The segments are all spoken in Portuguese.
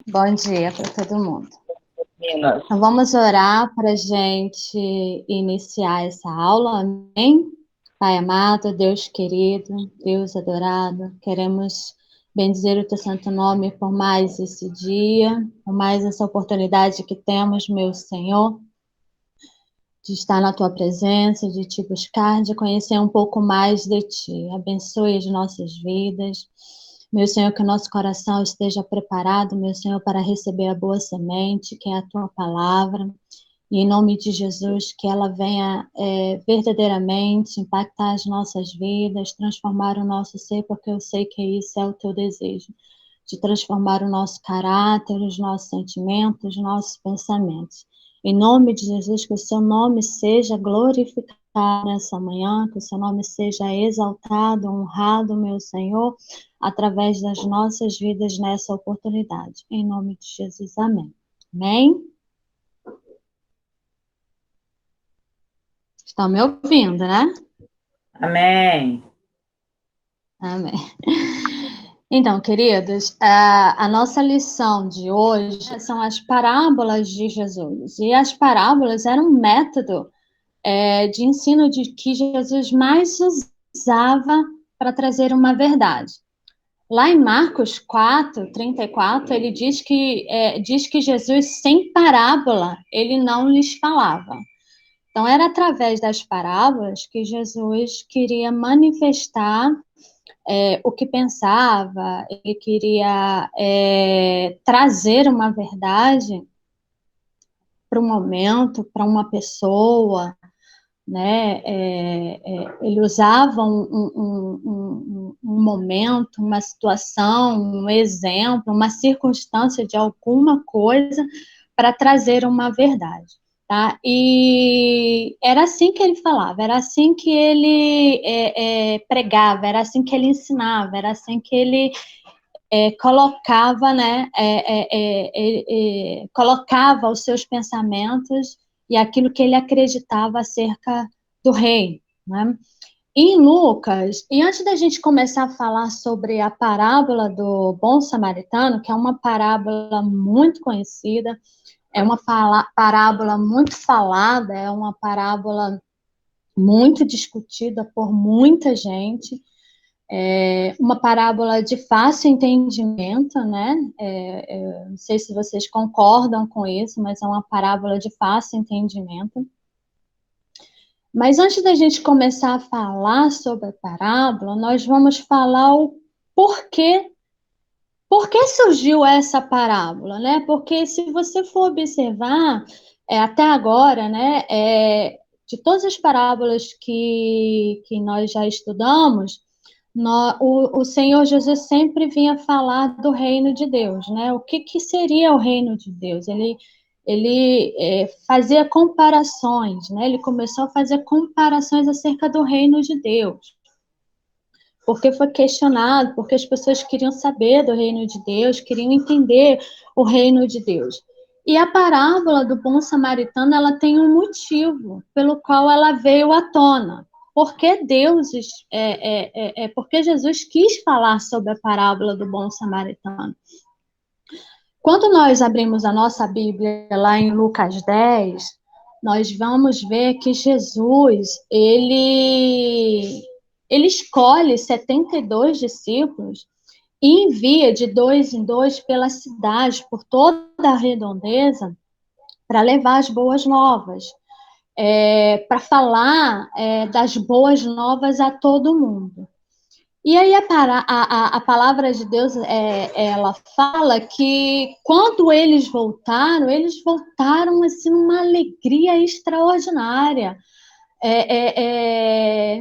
Bom dia para todo mundo. Meninas. Então, vamos orar para a gente iniciar essa aula, amém? Pai amado, Deus querido, Deus adorado, queremos bendizer o teu santo nome por mais esse dia, por mais essa oportunidade que temos, meu Senhor, de estar na tua presença, de te buscar, de conhecer um pouco mais de ti. Abençoe as nossas vidas. Meu Senhor, que o nosso coração esteja preparado, meu Senhor, para receber a boa semente, que é a tua palavra. E em nome de Jesus, que ela venha verdadeiramente impactar as nossas vidas, transformar o nosso ser, porque eu sei que isso é o teu desejo, de transformar o nosso caráter, os nossos sentimentos, os nossos pensamentos. Em nome de Jesus, que o seu nome seja glorificado nessa manhã, que o seu nome seja exaltado, honrado, meu Senhor, através das nossas vidas nessa oportunidade. Em nome de Jesus, amém. Amém? Estão me ouvindo, né? Amém. Amém. Então, queridos, a nossa lição de hoje são as parábolas de Jesus. E as parábolas eram um método de ensino de que Jesus mais usava para trazer uma verdade. Lá em Marcos 4:34, ele diz que Jesus, sem parábola, ele não lhes falava. Então, era através das parábolas que Jesus queria manifestar o que pensava, ele queria trazer uma verdade para um momento, para uma pessoa, né? Ele usava um momento, uma situação, um exemplo, uma circunstância de alguma coisa para trazer uma verdade. Tá? E era assim que ele falava, era assim que ele pregava, era assim que ele ensinava, era assim que ele colocava, né, colocava os seus pensamentos e aquilo que ele acreditava acerca do rei, né? Em Lucas, e antes da gente começar a falar sobre a parábola do bom samaritano, que é uma parábola muito conhecida, é uma parábola muito falada, é uma parábola muito discutida por muita gente, uma parábola de fácil entendimento, né? Não sei se vocês concordam com isso, mas é uma parábola de fácil entendimento. Mas antes da gente começar a falar sobre a parábola, nós vamos falar o porquê. Por que surgiu essa parábola, né? Porque se você for observar, até agora, né, de todas as parábolas que nós já estudamos, o Senhor Jesus sempre vinha falar do reino de Deus, né? O que seria o reino de Deus? Ele fazia comparações, né? Ele começou a fazer comparações acerca do reino de Deus, porque foi questionado, porque as pessoas queriam saber do reino de Deus, queriam entender o reino de Deus. E a parábola do bom samaritano, ela tem um motivo pelo qual ela veio à tona. Porque porque Jesus quis falar sobre a parábola do bom samaritano. Quando nós abrimos a nossa Bíblia lá em Lucas 10, nós vamos ver que Jesus, ele escolhe 72 discípulos e envia de dois em dois pela cidade, por toda a redondeza, para levar as boas novas, para falar das boas novas a todo mundo. E aí a palavra de Deus, ela fala que quando eles voltaram assim numa alegria extraordinária,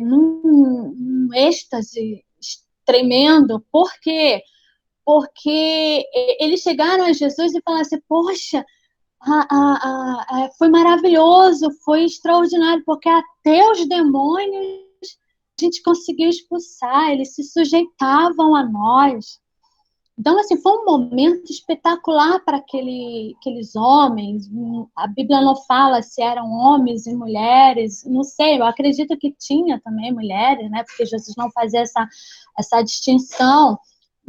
num êxtase tremendo. Por quê? Porque eles chegaram a Jesus e falaram assim, poxa, foi maravilhoso, foi extraordinário, porque até os demônios a gente conseguiu expulsar, eles se sujeitavam a nós. Então, assim, foi um momento espetacular para aqueles homens. A Bíblia não fala se eram homens e mulheres, não sei, eu acredito que tinha também mulheres, né? Porque Jesus não fazia essa distinção.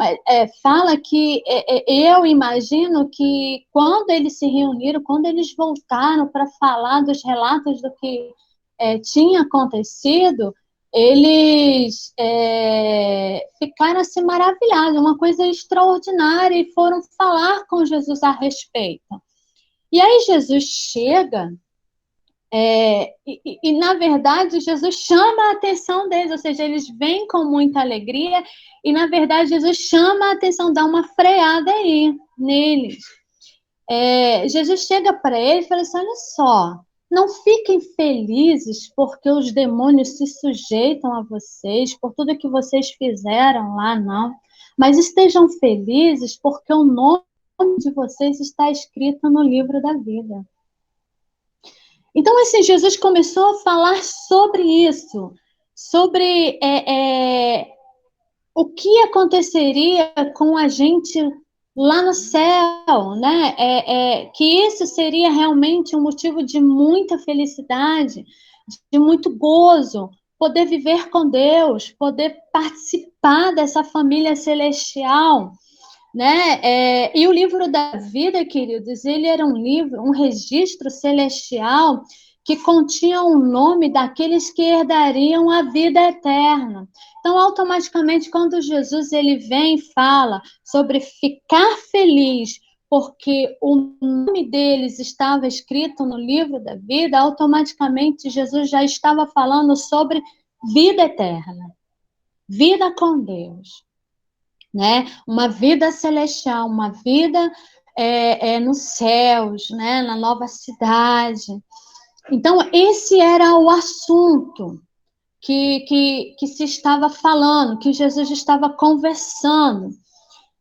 Mas fala que eu imagino que quando eles se reuniram, quando eles voltaram para falar dos relatos do que tinha acontecido, eles ficaram assim maravilhados, uma coisa extraordinária, e foram falar com Jesus a respeito. E aí Jesus chega, na verdade, Jesus chama a atenção deles, ou seja, eles vêm com muita alegria, e na verdade Jesus chama a atenção, dá uma freada aí neles. Jesus chega para eles e fala assim: olha só, não fiquem felizes porque os demônios se sujeitam a vocês, por tudo que vocês fizeram lá, não. Mas estejam felizes porque o nome de vocês está escrito no livro da vida. Então, assim, Jesus começou a falar sobre isso, sobre o que aconteceria com a gente lá no céu, né? Que isso seria realmente um motivo de muita felicidade, de muito gozo, poder viver com Deus, poder participar dessa família celestial, né? E o livro da vida, queridos, ele era um livro, um registro celestial que continha o nome daqueles que herdariam a vida eterna. Então, automaticamente, quando Jesus ele vem e fala sobre ficar feliz porque o nome deles estava escrito no livro da vida, automaticamente Jesus já estava falando sobre vida eterna, vida com Deus, né? Uma vida celestial, uma vida nos céus, né? Na nova cidade. Então, esse era o assunto que se estava falando, que Jesus estava conversando.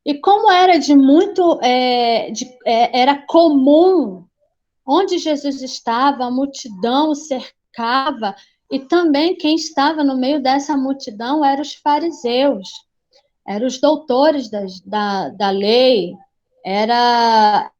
E como era era comum, onde Jesus estava, a multidão o cercava, e também quem estava no meio dessa multidão eram os fariseus, eram os doutores da lei, era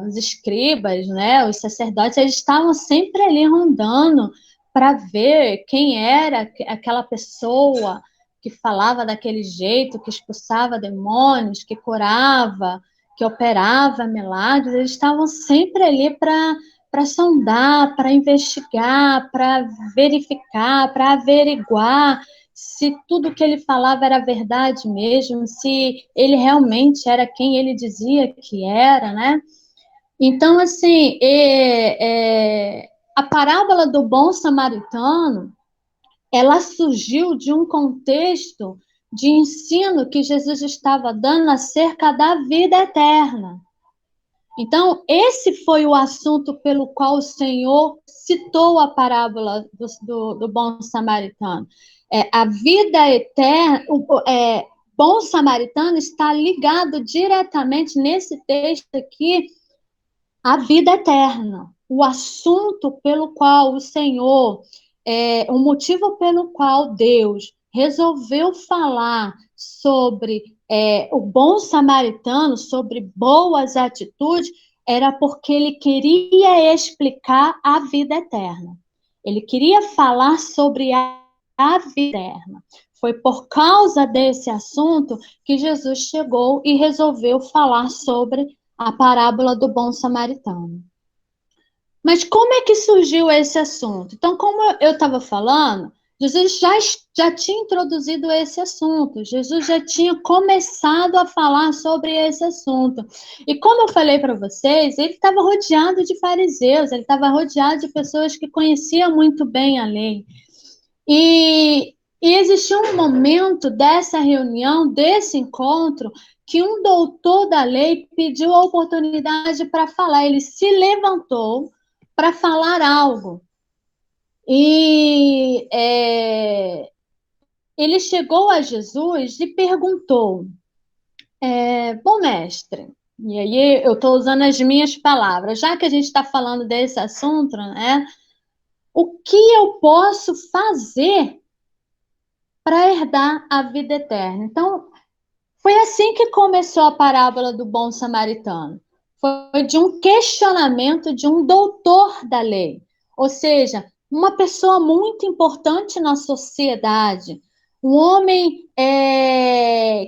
os escribas, né, os sacerdotes, eles estavam sempre ali rondando para ver quem era aquela pessoa que falava daquele jeito, que expulsava demônios, que curava, que operava milagres. Eles estavam sempre ali para sondar, para investigar, para verificar, para averiguar se tudo que ele falava era verdade mesmo, se ele realmente era quem ele dizia que era, né? Então, assim, a parábola do bom samaritano, ela surgiu de um contexto de ensino que Jesus estava dando acerca da vida eterna. Então, esse foi o assunto pelo qual o Senhor citou a parábola do bom samaritano. A vida eterna, bom samaritano está ligado diretamente nesse texto aqui à vida eterna. O assunto pelo qual o Senhor, o motivo pelo qual Deus resolveu falar sobre o bom samaritano, sobre boas atitudes, era porque ele queria explicar a vida eterna. Ele queria falar sobre a vida eterna. Foi por causa desse assunto que Jesus chegou e resolveu falar sobre a parábola do bom samaritano. Mas como é que surgiu esse assunto? Então, como eu estava falando, Jesus já tinha introduzido esse assunto, Jesus já tinha começado a falar sobre esse assunto. E como eu falei para vocês, ele estava rodeado de fariseus, ele estava rodeado de pessoas que conheciam muito bem a lei. E existiu um momento dessa reunião, desse encontro, que um doutor da lei pediu a oportunidade para falar. Ele se levantou para falar algo. E ele chegou a Jesus e perguntou: bom mestre, e aí eu estou usando as minhas palavras, já que a gente está falando desse assunto, né? O que eu posso fazer para herdar a vida eterna? Então, foi assim que começou a parábola do bom samaritano. Foi de um questionamento de um doutor da lei, ou seja, uma pessoa muito importante na sociedade, um homem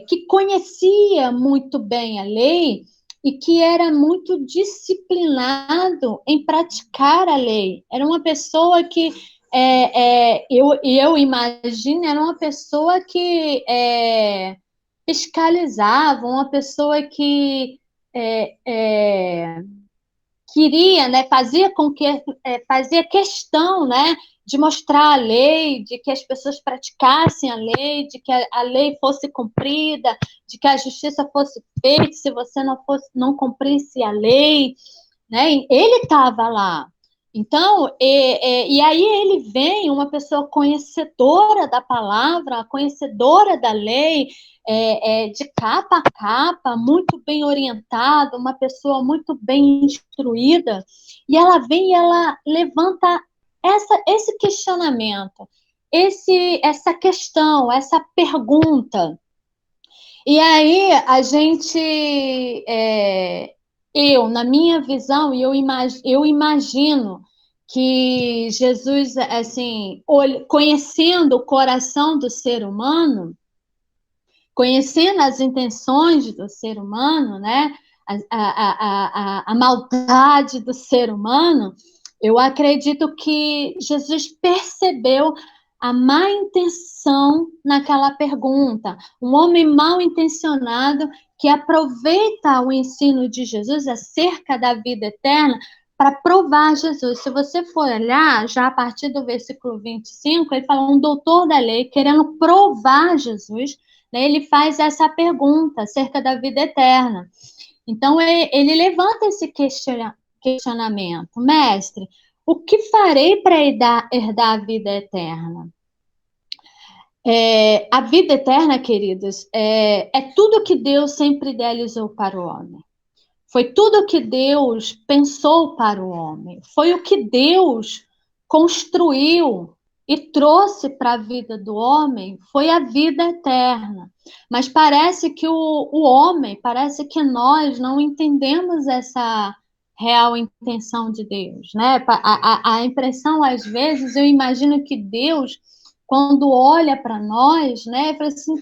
que conhecia muito bem a lei e que era muito disciplinado em praticar a lei. Era uma pessoa que, eu imagino, era uma pessoa que fiscalizava, uma pessoa que queria, né, fazia questão, né, de mostrar a lei, de que as pessoas praticassem a lei, de que a lei fosse cumprida, de que a justiça fosse feita, se você não cumprisse a lei, né? Ele estava lá. Então, e aí ele vem, uma pessoa conhecedora da palavra, conhecedora da lei, de capa a capa, muito bem orientada, uma pessoa muito bem instruída, e ela vem e ela levanta esse questionamento, essa questão, essa pergunta. E aí a gente, na minha visão, e eu imagino que Jesus, assim, conhecendo o coração do ser humano, conhecendo as intenções do ser humano, né? A maldade do ser humano, eu acredito que Jesus percebeu a má intenção naquela pergunta. Um homem mal intencionado que aproveita o ensino de Jesus acerca da vida eterna para provar Jesus. Se você for olhar, já a partir do versículo 25, ele fala um doutor da lei querendo provar Jesus, né? Ele faz essa pergunta acerca da vida eterna. Então, ele levanta esse questionamento. Mestre, o que farei para herdar a vida eterna? A vida eterna, queridos, é tudo que Deus sempre idealizou para o homem. Foi tudo que Deus pensou para o homem. Foi o que Deus construiu e trouxe para a vida do homem, foi a vida eterna. Mas parece que o homem, parece que nós não entendemos essa real intenção de Deus, né? A impressão, às vezes, eu imagino que Deus, quando olha para nós, né, fala assim,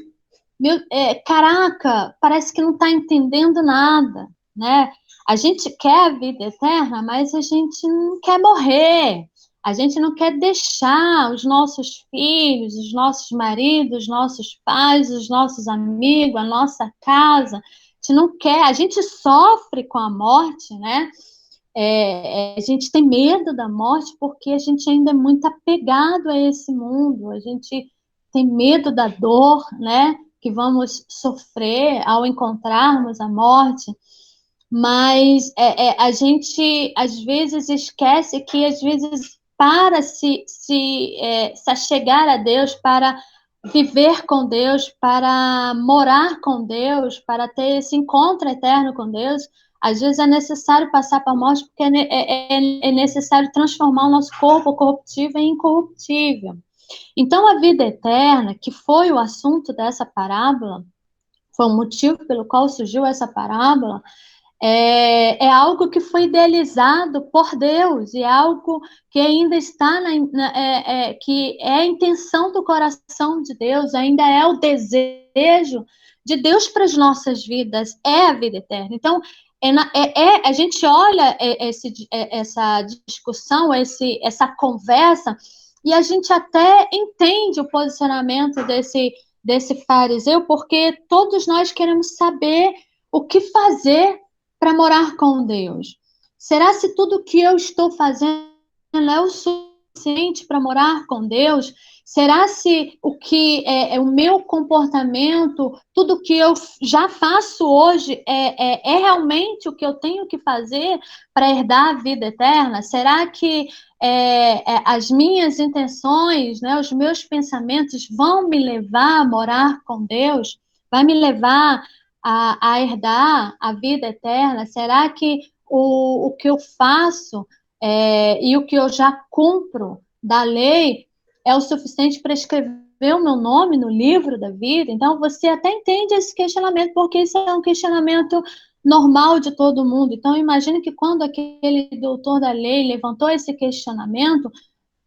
caraca, parece que não está entendendo nada, né? A gente quer a vida eterna, mas a gente não quer morrer. A gente não quer deixar os nossos filhos, os nossos maridos, os nossos pais, os nossos amigos, a nossa casa. A gente não quer, a gente sofre com a morte, né? A gente tem medo da morte porque a gente ainda é muito apegado a esse mundo. A gente tem medo da dor, né? Que vamos sofrer ao encontrarmos a morte. Mas a gente às vezes esquece que às vezes para se achegar a Deus, para viver com Deus, para morar com Deus, para ter esse encontro eterno com Deus, às vezes é necessário passar para a morte, porque é necessário transformar o nosso corpo corruptível em incorruptível. Então, a vida eterna, que foi o assunto dessa parábola, foi o motivo pelo qual surgiu essa parábola, é algo que foi idealizado por Deus, e é algo que ainda está que é a intenção do coração de Deus, ainda é o desejo de Deus para as nossas vidas, é a vida eterna. Então, a gente olha essa discussão, essa conversa, e a gente até entende o posicionamento desse fariseu, porque todos nós queremos saber o que fazer para morar com Deus. Será se tudo que eu estou fazendo é o suficiente para morar com Deus? Será se o que é o meu comportamento, tudo que eu já faço hoje é realmente o que eu tenho que fazer para herdar a vida eterna? Será que as minhas intenções, né, os meus pensamentos vão me levar a morar com Deus? Vai me levar a herdar a vida eterna? Será que o que eu faço e o que eu já cumpro da lei é o suficiente para escrever o meu nome no livro da vida? Então, você até entende esse questionamento, porque isso é um questionamento normal de todo mundo. Então, imagine que quando aquele doutor da lei levantou esse questionamento,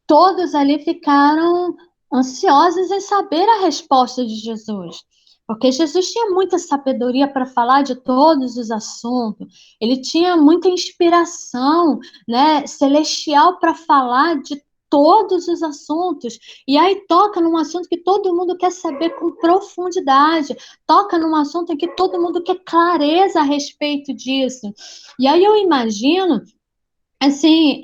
todos ali ficaram ansiosas em saber a resposta de Jesus. Porque Jesus tinha muita sabedoria para falar de todos os assuntos, ele tinha muita inspiração, né, celestial para falar de todos os assuntos. E aí toca num assunto que todo mundo quer saber com profundidade, toca num assunto em que todo mundo quer clareza a respeito disso. E aí eu imagino assim,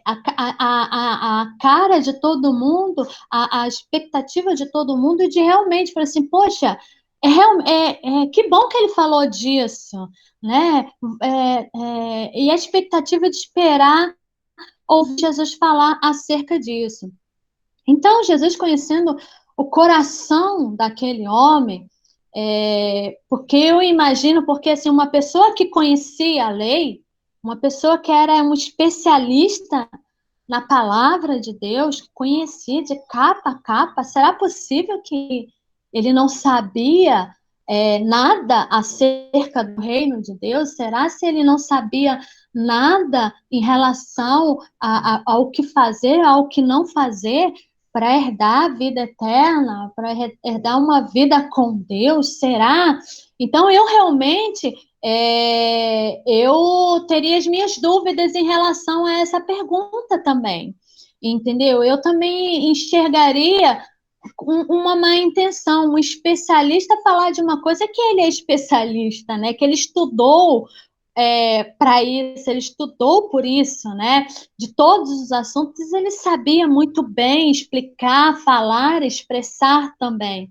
a cara de todo mundo, a expectativa de todo mundo de realmente falar assim, poxa, que bom que ele falou disso, né? E a expectativa de esperar ouvir Jesus falar acerca disso. Então, Jesus conhecendo o coração daquele homem, porque eu imagino, porque assim, uma pessoa que conhecia a lei, uma pessoa que era um especialista na palavra de Deus, que conhecia de capa a capa, será possível que ele não sabia nada acerca do reino de Deus? Será se ele não sabia nada em relação ao que fazer, ao que não fazer para herdar a vida eterna, para herdar uma vida com Deus? Será? Então, eu realmente eu teria as minhas dúvidas em relação a essa pergunta também, entendeu? Eu também enxergaria uma má intenção, um especialista falar de uma coisa que ele é especialista, né? Que ele estudou para isso, ele estudou por isso, né? De todos os assuntos, ele sabia muito bem explicar, falar, expressar também.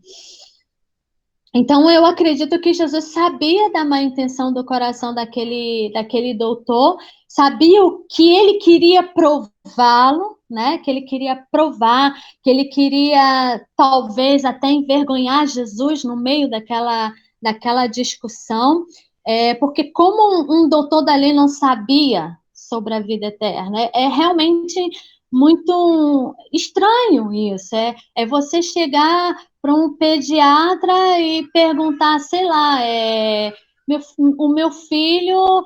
Então, eu acredito que Jesus sabia da má intenção do coração daquele doutor, sabia o que ele queria prová-lo, né? Que ele queria provar, que ele queria talvez até envergonhar Jesus no meio daquela discussão, porque como um doutor da lei não sabia sobre a vida eterna, é realmente muito estranho isso, é você chegar para um pediatra e perguntar, sei lá, o meu filho,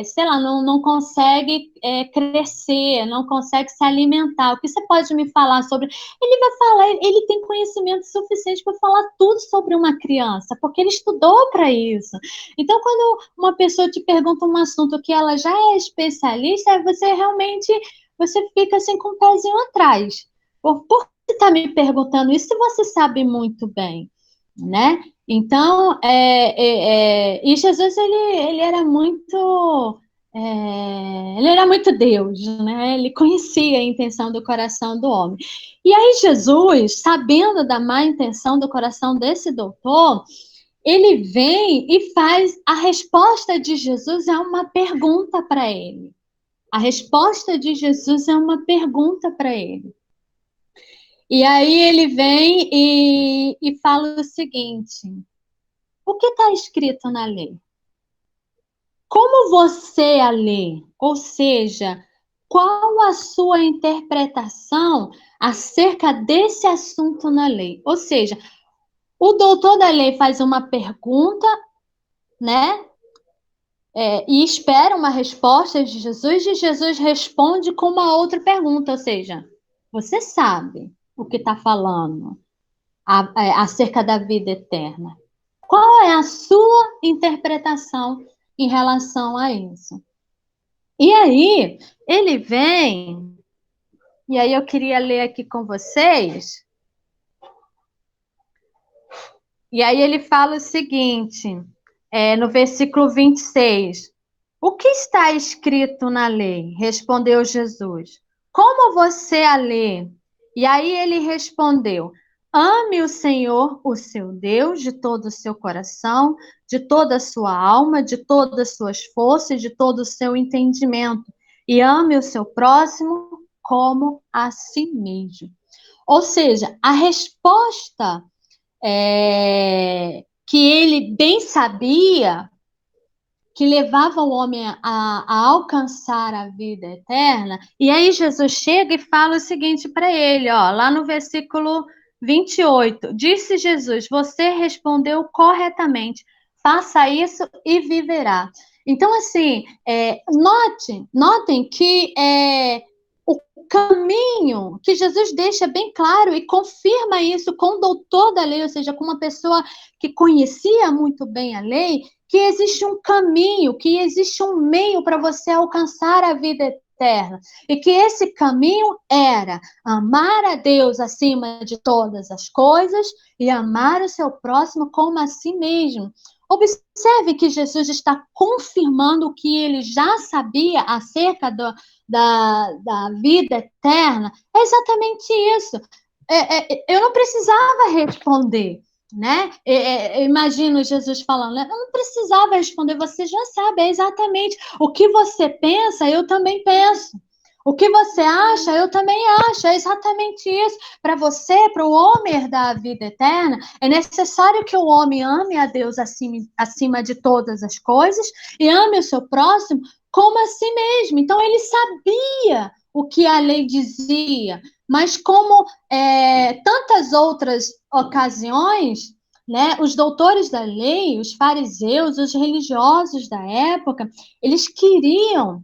sei lá, não consegue crescer, não consegue se alimentar. O que você pode me falar sobre? Ele vai falar, ele tem conhecimento suficiente para falar tudo sobre uma criança, porque ele estudou para isso. Então, quando uma pessoa te pergunta um assunto que ela já é especialista, você realmente você fica assim com o pezinho atrás. Por você está me perguntando isso se você sabe muito bem, né? Então, e Jesus, ele era muito, ele era muito Deus, né? Ele conhecia a intenção do coração do homem. E aí Jesus, sabendo da má intenção do coração desse doutor, ele vem e faz, a resposta de Jesus é uma pergunta para ele. A resposta de Jesus é uma pergunta para ele. E aí ele vem e fala o seguinte: o que está escrito na lei? Como você a lê? Ou seja, qual a sua interpretação acerca desse assunto na lei? Ou seja, o doutor da lei faz uma pergunta, né? E espera uma resposta de Jesus, e Jesus responde com uma outra pergunta, ou seja, você sabe o que está falando acerca da vida eterna? Qual é a sua interpretação em relação a isso? E aí, ele vem, e aí eu queria ler aqui com vocês, e aí ele fala o seguinte, no versículo 26, o que está escrito na lei? Respondeu Jesus. Como você a lê? E aí ele respondeu: ame o Senhor, o seu Deus, de todo o seu coração, de toda a sua alma, de todas as suas forças, de todo o seu entendimento. E ame o seu próximo como a si mesmo. Ou seja, a resposta que ele bem sabia que levava o homem a alcançar a vida eterna. E aí Jesus chega e fala o seguinte para ele, ó, lá no versículo 28. Disse Jesus: você respondeu corretamente, faça isso e viverá. Então, assim, notem que o caminho que Jesus deixa bem claro e confirma isso com o doutor da lei, ou seja, com uma pessoa que conhecia muito bem a lei, que existe um caminho, que existe um meio para você alcançar a vida eterna. E que esse caminho era amar a Deus acima de todas as coisas e amar o seu próximo como a si mesmo. Observe que Jesus está confirmando o que ele já sabia acerca da vida eterna. É exatamente isso. Eu não precisava responder, né? Imagino Jesus falando, né? Eu não precisava responder, você já sabe, é exatamente o que você pensa, eu também penso. O que você acha, eu também acho, é exatamente isso. Para você, para o homem herdar a vida eterna, é necessário que o homem ame a Deus acima de todas as coisas e ame o seu próximo como a si mesmo. Então, ele sabia o que a lei dizia, mas como tantas outras ocasiões, né, os doutores da lei, os fariseus, os religiosos da época, eles queriam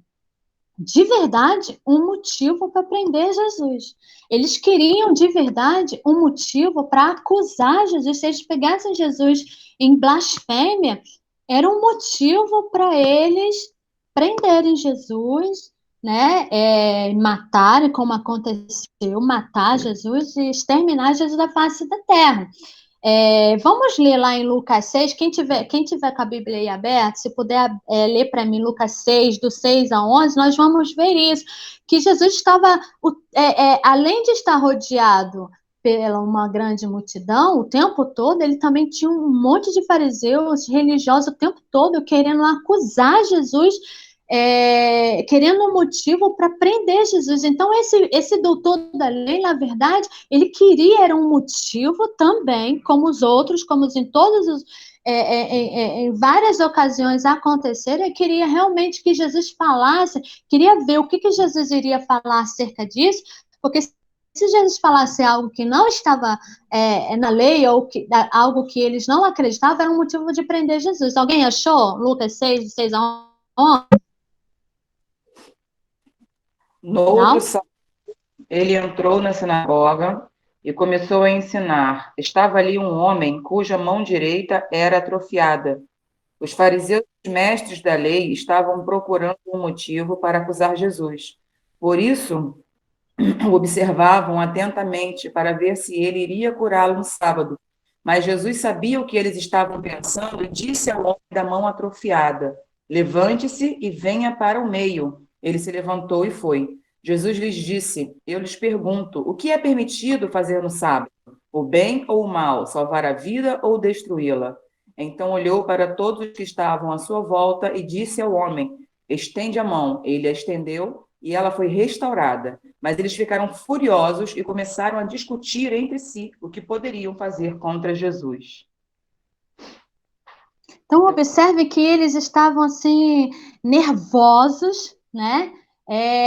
de verdade um motivo para prender Jesus. Eles queriam de verdade um motivo para acusar Jesus. Se eles pegassem Jesus em blasfêmia, era um motivo para eles prenderem Jesus, né? Matarem, como aconteceu, matar Jesus e exterminar Jesus da face da terra. Vamos ler lá em Lucas 6, quem tiver com a Bíblia aí aberta, se puder ler para mim Lucas 6, do 6 a 11, nós vamos ver isso, que Jesus estava, além de estar rodeado pela uma grande multidão, o tempo todo, ele também tinha um monte de fariseus religiosos o tempo todo querendo acusar Jesus, querendo um motivo para prender Jesus. Então, esse doutor da lei, na verdade, ele queria era um motivo também, como os outros, como em todos os em várias ocasiões aconteceram, ele queria realmente que Jesus falasse, queria ver o que Jesus iria falar acerca disso, porque se Jesus falasse algo que não estava na lei, ou algo que eles não acreditavam, era um motivo de prender Jesus. Alguém achou? Lucas 6, 6 a 11? No outro Não? sábado, ele entrou na sinagoga e começou a ensinar. Estava ali um homem cuja mão direita era atrofiada. Os fariseus e os mestres da lei estavam procurando um motivo para acusar Jesus. Por isso, o observavam atentamente para ver se ele iria curá-lo no sábado. Mas Jesus sabia o que eles estavam pensando e disse ao homem da mão atrofiada: Levante-se e venha para o meio. Ele se levantou e foi. Jesus lhes disse: Eu lhes pergunto, o que é permitido fazer no sábado? O bem ou o mal? Salvar a vida ou destruí-la? Então olhou para todos os que estavam à sua volta e disse ao homem: Estende a mão. Ele a estendeu e ela foi restaurada. Mas eles ficaram furiosos e começaram a discutir entre si o que poderiam fazer contra Jesus. Então, observe que eles estavam assim, nervosos, né?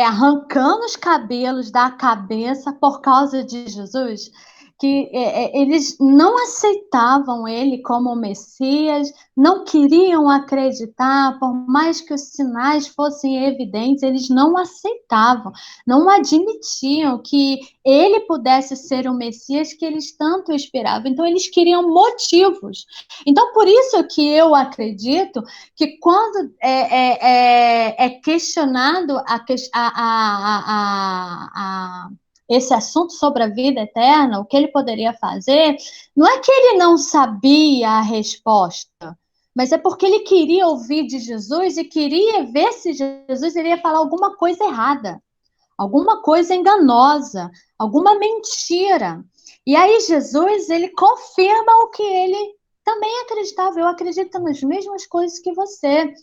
Arrancando os cabelos da cabeça por causa de Jesus, que eles não aceitavam ele como Messias, não queriam acreditar, por mais que os sinais fossem evidentes, eles não aceitavam, não admitiam que ele pudesse ser o Messias que eles tanto esperavam. Então, eles queriam motivos. Então, por isso que eu acredito que quando é questionado esse assunto sobre a vida eterna, o que ele poderia fazer, não é que ele não sabia a resposta, mas é porque ele queria ouvir de Jesus e queria ver se Jesus iria falar alguma coisa errada, alguma coisa enganosa, alguma mentira. E aí Jesus, ele confirma o que ele também acreditava. Eu acredito nas mesmas coisas que você.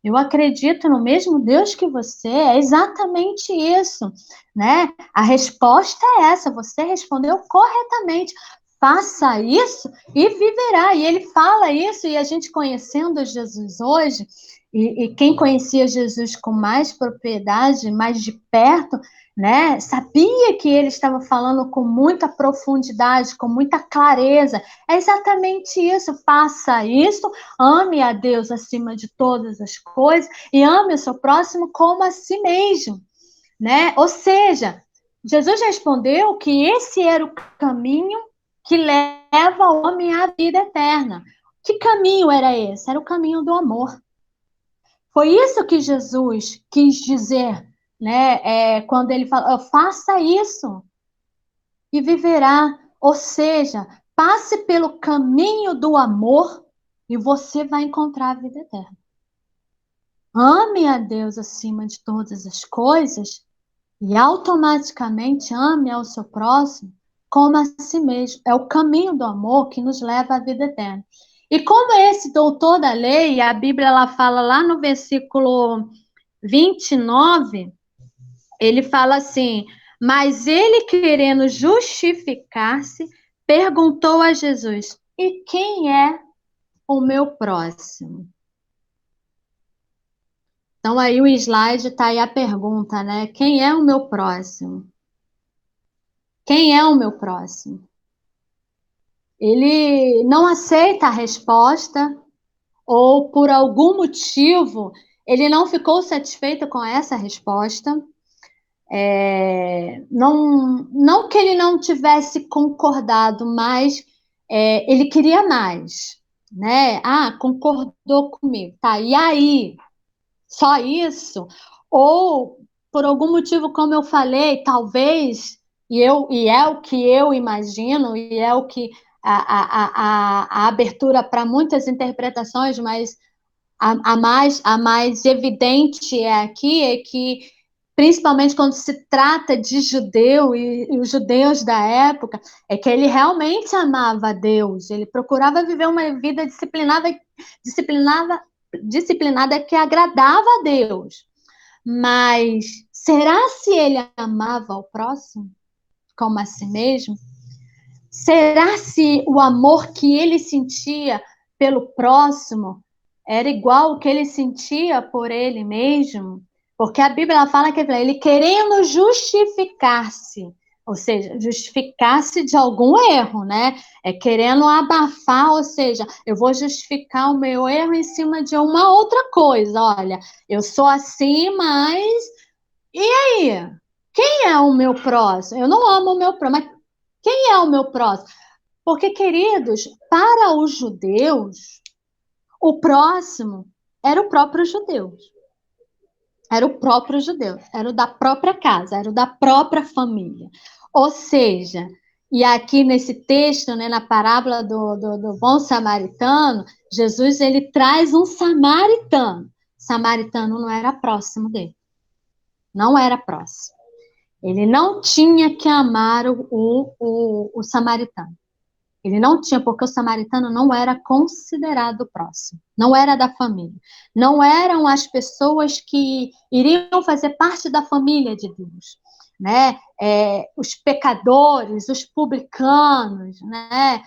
Eu acredito no mesmo Deus que você. É exatamente isso, né? A resposta é essa. Você respondeu corretamente. Faça isso e viverá. E ele fala isso, e a gente conhecendo Jesus hoje, e quem conhecia Jesus com mais propriedade, mais de perto, né, sabia que ele estava falando com muita profundidade, com muita clareza. É exatamente isso. Faça isso, ame a Deus acima de todas as coisas e ame o seu próximo como a si mesmo. né? Ou seja, Jesus respondeu que esse era o caminho que leva o homem à vida eterna. Que caminho era esse? Era o caminho do amor. Foi isso que Jesus quis dizer, né? Quando ele falou, faça isso e viverá. Ou seja, passe pelo caminho do amor e você vai encontrar a vida eterna. Ame a Deus acima de todas as coisas e automaticamente ame ao seu próximo como a si mesmo. É o caminho do amor que nos leva à vida eterna. E como esse doutor da lei, a Bíblia ela fala lá no versículo 29, ele fala assim: mas ele, querendo justificar-se, perguntou a Jesus: e quem é o meu próximo? Então, aí o slide está aí a pergunta, né? Quem é o meu próximo? Quem é o meu próximo? Ele não aceita a resposta, ou por algum motivo ele não ficou satisfeito com essa resposta. Não que ele não tivesse concordado, mas ele queria mais, né? Ah, concordou comigo, tá? E aí? Só isso? Ou por algum motivo, como eu falei, talvez, e é o que eu imagino, e é o que a abertura para muitas interpretações, mas a mais evidente aqui é que, principalmente quando se trata de judeu e os judeus da época, é que ele realmente amava a Deus, ele procurava viver uma vida disciplinada, disciplinada que agradava a Deus. Mas será se ele amava o próximo como a si mesmo? Será se o amor que ele sentia pelo próximo era igual ao que ele sentia por ele mesmo? Porque a Bíblia fala que ele querendo justificar-se, ou seja, justificar-se de algum erro, né? É querendo abafar, ou seja, eu vou justificar o meu erro em cima de uma outra coisa. Olha, eu sou assim, mas e aí? Quem é o meu próximo? Eu não amo o meu próximo, mas quem é o meu próximo? Porque, queridos, para os judeus, o próximo era o próprio judeu. Era o próprio judeu, era o da própria casa, era o da própria família. Ou seja, e aqui nesse texto, né, na parábola do bom samaritano, Jesus ele traz um samaritano. Samaritano não era próximo dele. Não era próximo. Ele não tinha que amar o samaritano. Ele não tinha, porque o samaritano não era considerado próximo, não era da família, não eram as pessoas que iriam fazer parte da família de Deus, né? Os pecadores, os publicanos, né?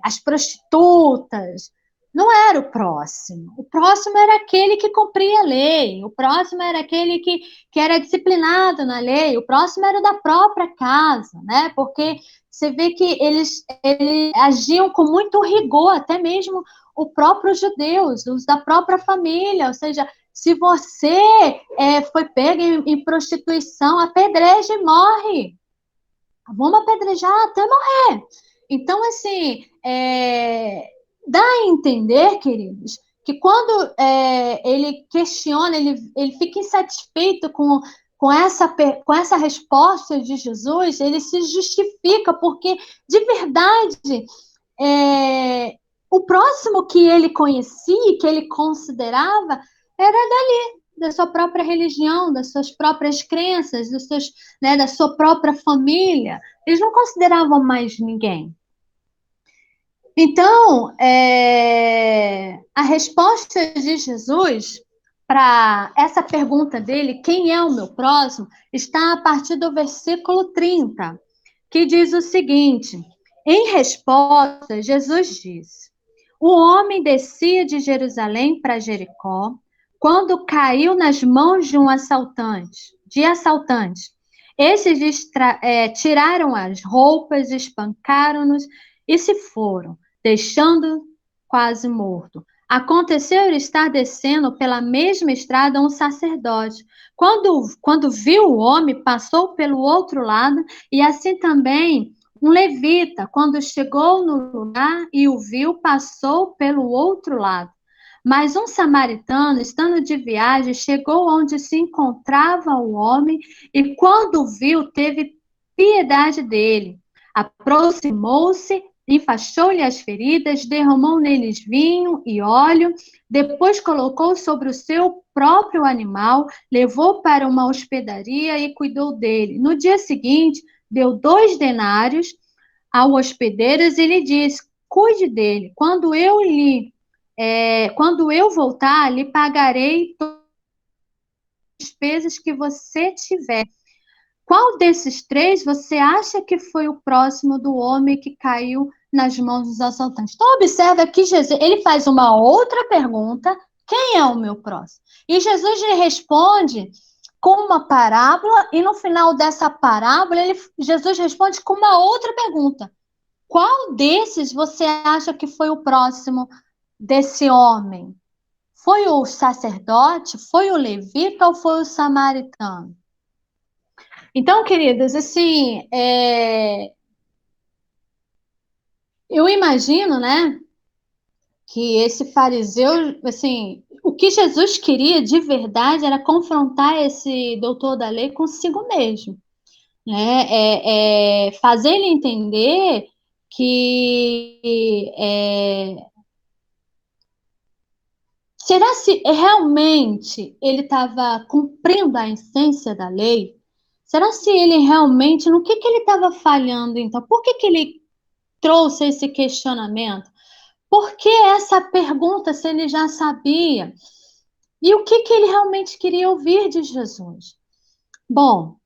As prostitutas, não era o próximo. O próximo era aquele que cumpria a lei, o próximo era aquele que era disciplinado na lei, o próximo era da própria casa, né? Porque você vê que eles agiam com muito rigor, até mesmo o próprio judeus, os da própria família, ou seja, se você foi pego em prostituição, apedreja e morre. Vamos apedrejar até morrer. Então, assim, dá a entender, queridos, que quando ele questiona, ele fica insatisfeito com essa resposta de Jesus, ele se justifica, porque, de verdade, o próximo que ele conhecia, que ele considerava, era dali, da sua própria religião, das suas próprias crenças, né, da sua própria família. Eles não consideravam mais ninguém. Então, a resposta de Jesus para essa pergunta dele, quem é o meu próximo, está a partir do versículo 30, que diz o seguinte: em resposta, Jesus disse: o homem descia de Jerusalém para Jericó quando caiu nas mãos de assaltantes. Esses tiraram as roupas, espancaram-nos e se foram, deixando quase morto. Aconteceu ele estar descendo pela mesma estrada um sacerdote. Quando viu o homem, passou pelo outro lado, e assim também um levita, quando chegou no lugar e o viu, passou pelo outro lado. Mas um samaritano, estando de viagem, chegou onde se encontrava o homem, e quando o viu, teve piedade dele. Aproximou-se, enfaixou-lhe as feridas, derramou neles vinho e óleo, depois colocou sobre o seu próprio animal, levou para uma hospedaria e cuidou dele. No dia seguinte, deu 2 denários ao hospedeiro e lhe disse: cuide dele. Quando eu voltar, lhe pagarei todas as despesas que você tiver. Qual desses 3 você acha que foi o próximo do homem que caiu nas mãos dos assaltantes? Então, observa que Jesus, ele faz uma outra pergunta: quem é o meu próximo? E Jesus lhe responde com uma parábola, e no final dessa parábola, Jesus responde com uma outra pergunta: qual desses você acha que foi o próximo desse homem? Foi o sacerdote? Foi o levita ou foi o samaritano? Então, queridas, assim, eu imagino, né, que esse fariseu, assim, o que Jesus queria de verdade era confrontar esse doutor da lei consigo mesmo, né, fazer ele entender que será se realmente ele estava cumprindo a essência da lei? Será se ele realmente, no que ele estava falhando então? Por que ele trouxe esse questionamento? Por que essa pergunta se ele já sabia? E o que ele realmente queria ouvir de Jesus? Bom,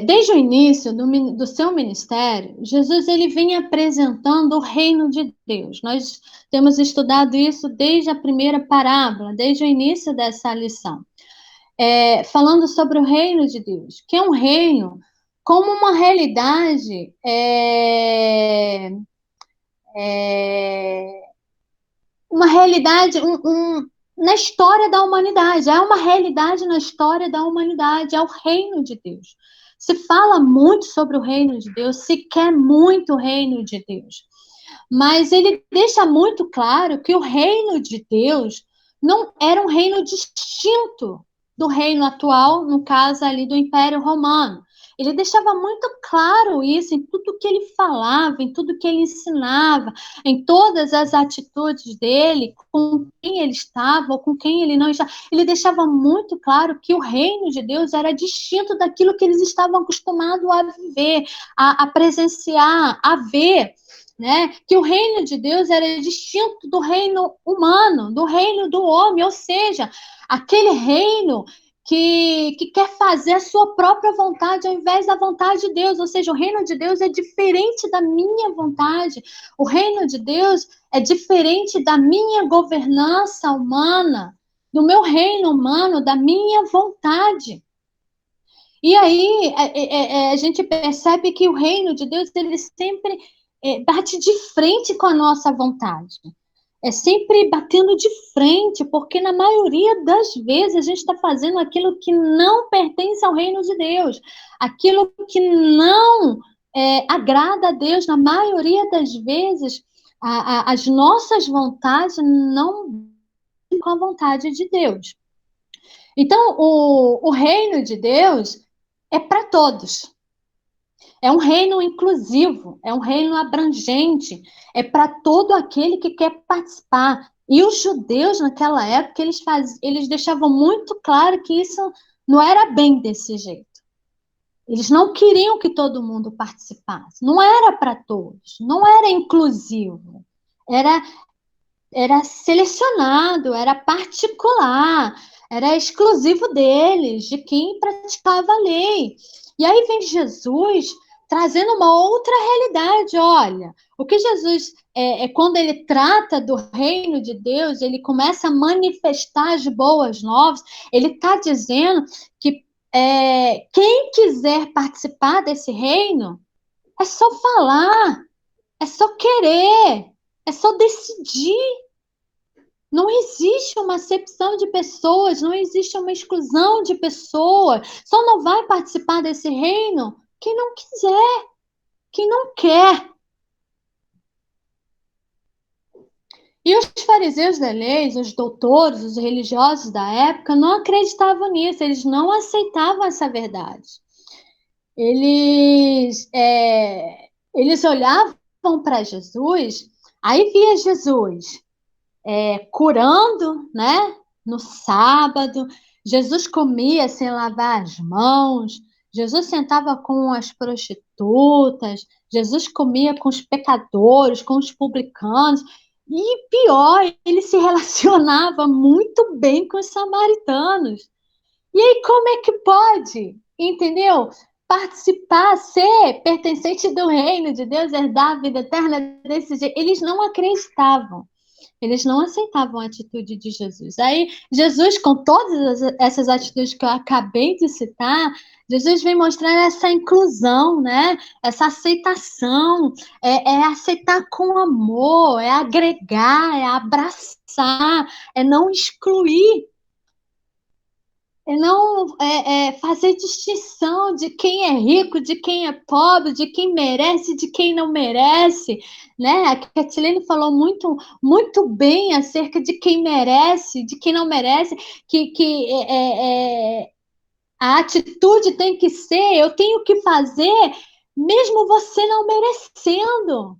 desde o início do seu ministério, Jesus ele vem apresentando o reino de Deus. Nós temos estudado isso desde a primeira parábola, desde o início dessa lição. Falando sobre o reino de Deus, que é um reino como uma realidade uma realidade na história da humanidade. É uma realidade na história da humanidade, é o reino de Deus. Se fala muito sobre o reino de Deus, se quer muito o reino de Deus. Mas ele deixa muito claro que o reino de Deus não era um reino distinto do reino atual, no caso ali do Império Romano. Ele deixava muito claro isso em tudo que ele falava, em tudo que ele ensinava, em todas as atitudes dele, com quem ele estava ou com quem ele não estava. Ele deixava muito claro que o reino de Deus era distinto daquilo que eles estavam acostumados a viver, a presenciar, a ver. Né? Que o reino de Deus era distinto do reino humano, do reino do homem, ou seja, aquele reino que quer fazer a sua própria vontade ao invés da vontade de Deus, ou seja, o reino de Deus é diferente da minha vontade, o reino de Deus é diferente da minha governança humana, do meu reino humano, da minha vontade. E aí a gente percebe que o reino de Deus ele sempre bate de frente com a nossa vontade. É sempre batendo de frente, porque na maioria das vezes a gente está fazendo aquilo que não pertence ao reino de Deus, aquilo que não agrada a Deus. Na maioria das vezes, as nossas vontades não com a vontade de Deus. Então, o reino de Deus é para todos. É um reino inclusivo, é um reino abrangente, é para todo aquele que quer participar. E os judeus, naquela época, eles deixavam muito claro que isso não era bem desse jeito. Eles não queriam que todo mundo participasse. Não era para todos, não era inclusivo. Era selecionado, era particular, era exclusivo deles, de quem praticava a lei. E aí vem Jesus trazendo uma outra realidade. Olha, o que Jesus, quando ele trata do reino de Deus, ele começa a manifestar as boas novas, ele está dizendo que quem quiser participar desse reino, é só falar, é só querer, é só decidir. Não existe uma acepção de pessoas, não existe uma exclusão de pessoas. Só não vai participar desse reino quem não quiser, quem não quer. E os fariseus da lei, os doutores, os religiosos da época, não acreditavam nisso, eles não aceitavam essa verdade. Eles olhavam para Jesus, aí via Jesus curando, né? No sábado, Jesus comia sem lavar as mãos, Jesus sentava com as prostitutas, Jesus comia com os pecadores, com os publicanos, e pior, ele se relacionava muito bem com os samaritanos. E aí, como é que pode? Entendeu? Participar, ser pertencente do reino de Deus, herdar a vida eterna desse jeito. Eles não acreditavam. Eles não aceitavam a atitude de Jesus. Aí, Jesus, com todas essas atitudes que eu acabei de citar, Jesus vem mostrando essa inclusão, né? Essa aceitação, é aceitar com amor, é agregar, é abraçar, é não excluir, é não fazer distinção de quem é rico, de quem é pobre, de quem merece, de quem não merece, né? A Catilene falou muito, muito bem acerca de quem merece, de quem não merece, que a atitude tem que ser, eu tenho que fazer, mesmo você não merecendo.